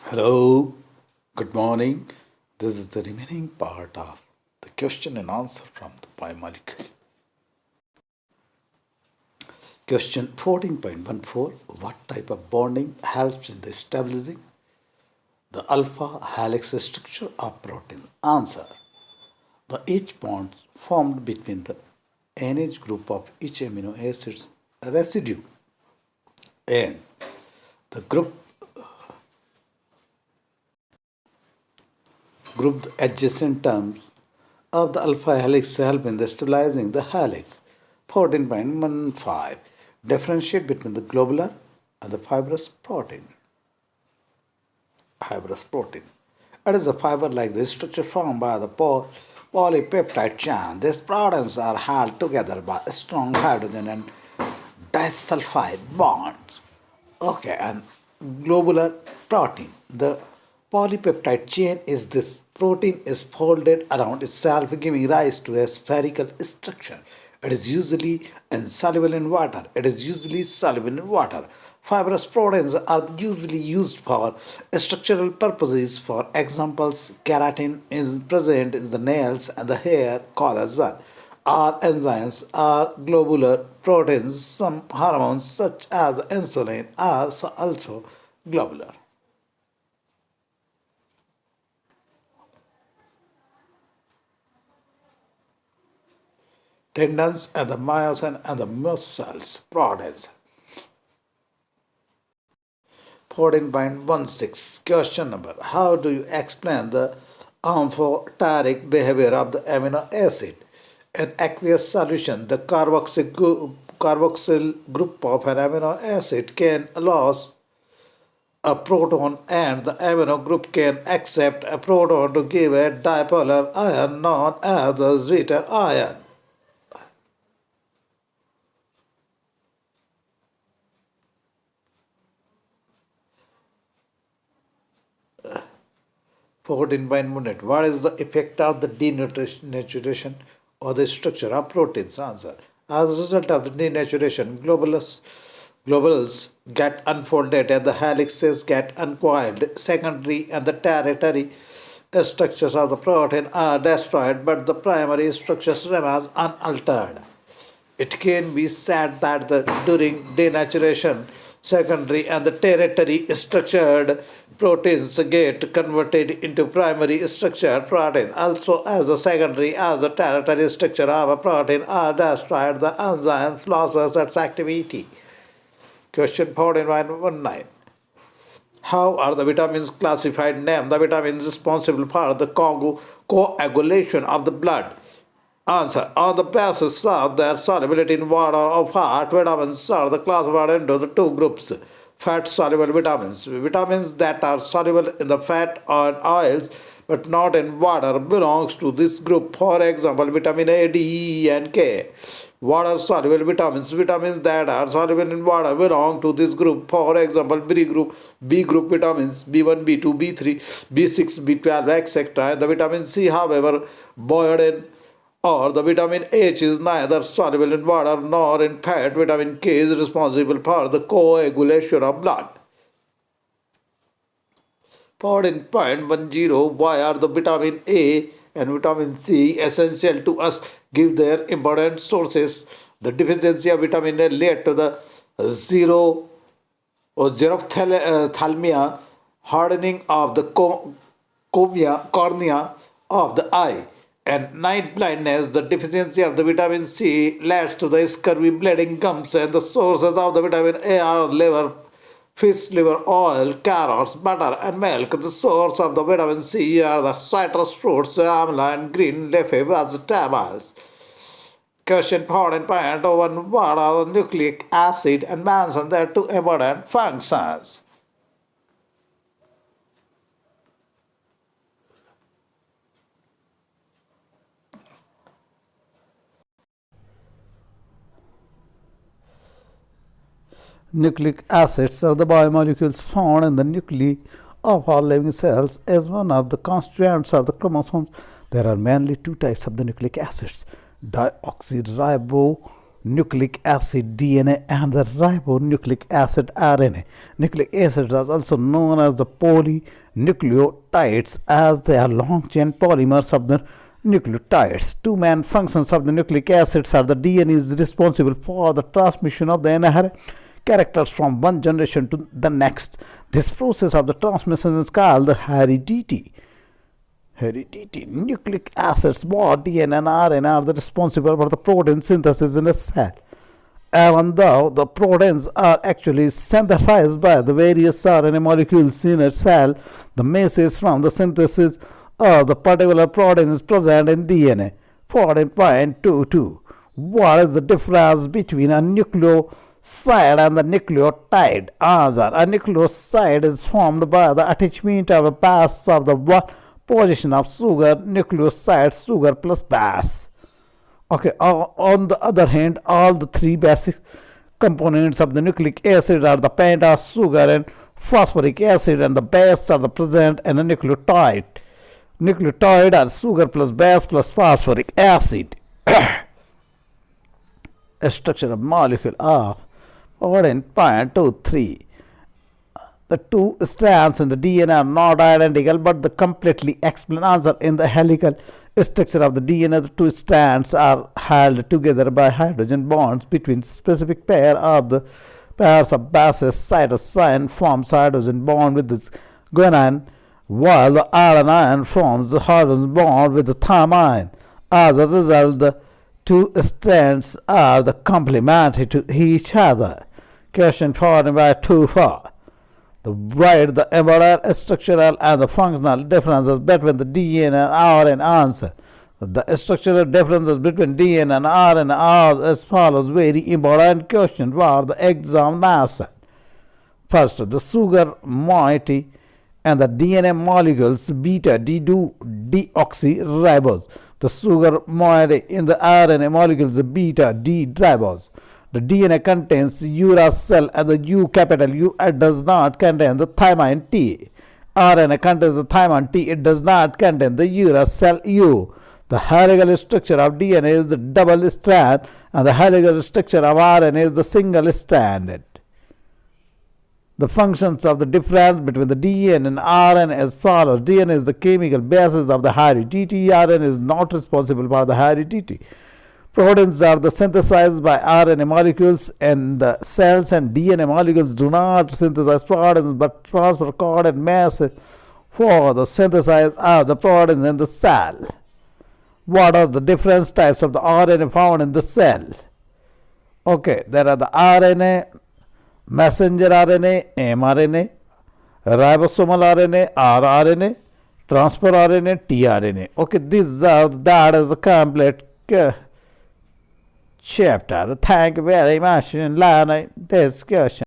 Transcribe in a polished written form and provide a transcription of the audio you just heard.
Hello, good morning. This is the remaining part of the question and answer from the Biomolucule. Question 14.14. What type of bonding helps in the establishing the alpha helix structure of protein? Answer. The H bonds formed between the NH group of each amino acid residue and the grouped adjacent terms of the alpha helix help in the stabilizing the helix. 14.15. Differentiate between the globular and the fibrous protein. Fibrous protein. It is a fiber like the structure formed by the polypeptide chain. These proteins are held together by strong hydrogen and disulfide bonds. Okay, and globular protein. The polypeptide chain is this protein is folded around itself, giving rise to a spherical structure. It is usually insoluble in water. It is usually soluble in water. Fibrous proteins are usually used for structural purposes. For examples, keratin is present in the nails and the hair, collagen are enzymes are globular proteins. Some hormones, such as insulin, are also globular. Tendons and the myosin and the muscles proteins. 14.16. Question number. How do you explain the amphoteric behavior of the amino acid? In aqueous solution, the carboxyl group of an amino acid can lose a proton, and the amino group can accept a proton to give a dipolar ion known as the zwitter ion. 14.1. What is the effect of the denaturation or the structure of proteins? Answer. As a result of denaturation, globules get unfolded and the helices get uncoiled. Secondary and the tertiary structures of the protein are destroyed, but the primary structures remain unaltered. It can be said that during denaturation, secondary and the tertiary structured proteins get converted into primary structured protein. Also, as the secondary as the tertiary structure of a protein are destroyed, the enzyme loses its activity. Question 14.19. How are the vitamins classified? Name the vitamins responsible for the coagulation of the blood. Answer. On the basis of their solubility in water or fat, vitamins are classified into the two groups. Fat soluble vitamins. Vitamins that are soluble in the fat and oils but not in water belongs to this group. For example, vitamin A, D, E, and K. Water soluble vitamins. Vitamins that are soluble in water belong to this group. For example, B group vitamins B1, B2, B3, B6, B12, etc. The vitamin C, however, boiled or the vitamin H is neither soluble in water nor in fat. Vitamin K is responsible for the coagulation of blood. 14.10. Why are the vitamin A and vitamin C essential to us? Give their important sources. The deficiency of vitamin A led to the zero or xerophthalmia, hardening of the cornea of the eye, and night blindness. The deficiency of the vitamin C leads to the scurvy, bleeding gums, and the sources of the vitamin A are liver, fish liver oil, carrots, butter, and milk. The source of the vitamin C are the citrus fruits, amla, and green leafy vegetables. Question 14.01. What are the nucleic acid and mention their two important functions? Nucleic acids are the biomolecules found in the nuclei of all living cells as one of the constituents of the chromosomes. There are mainly two types of the nucleic acids: deoxyribonucleic nucleic acid DNA and the ribonucleic acid RNA. Nucleic acids are also known as the polynucleotides as they are long chain polymers of the nucleotides. Two main functions of the nucleic acids are the DNA is responsible for the transmission of the inherent characters from one generation to the next. This process of the transmission is called the heredity. Nucleic acids, both DNA and RNA, are the responsible for the protein synthesis in a cell. Even though the proteins are actually synthesized by the various RNA molecules in a cell, the message from the synthesis of the particular protein is present in DNA. 14.22. What is the difference between a nucleoside and the nucleotide? Answer. A nucleoside is formed by the attachment of a base of the one position of sugar, nucleoside, sugar plus base. Okay, on the other hand, all the three basic components of the nucleic acid are the pentose, sugar, and phosphoric acid, and the base are the present in a nucleotide. Nucleotide are sugar plus base plus phosphoric acid. A structure of molecule of 14.23. The two strands in the DNA are not identical but the completely explain answer. In the helical structure of the DNA, the two strands are held together by hydrogen bonds between specific pairs of bases. Cytosine forms hydrogen bond with the guanine, while the adenine forms the hydrogen bond with the thymine. As a result, the two strands are the complementary to each other. Question 14.24. Write the embodied structural and the functional differences between the DNA and RNA. Answer. The structural differences between DNA and RNA are as follows. Very important question for the examination. First, the sugar moiety and the DNA molecules beta D2-deoxyribose. The sugar moiety in the RNA molecules beta D-ribose. The DNA contains uracil and the U capital U. It does not contain the thymine T. RNA contains the thymine T. It does not contain the uracil U. The helical structure of DNA is the double strand and the helical structure of RNA is the single stranded. The functions of the difference between the DNA and RNA as follows. DNA is the chemical basis of the heredity. RNA is not responsible for the heredity. Proteins are the synthesized by RNA molecules in the cells, and DNA molecules do not synthesize proteins but transfer coded message for the synthesis of the proteins in the cell. What are the different types of the RNA found in the cell? Okay, there are the RNA, messenger RNA, mRNA, ribosomal RNA, rRNA, transfer RNA, tRNA. Okay, that is the complete chapter. Thank you very much in learning this question.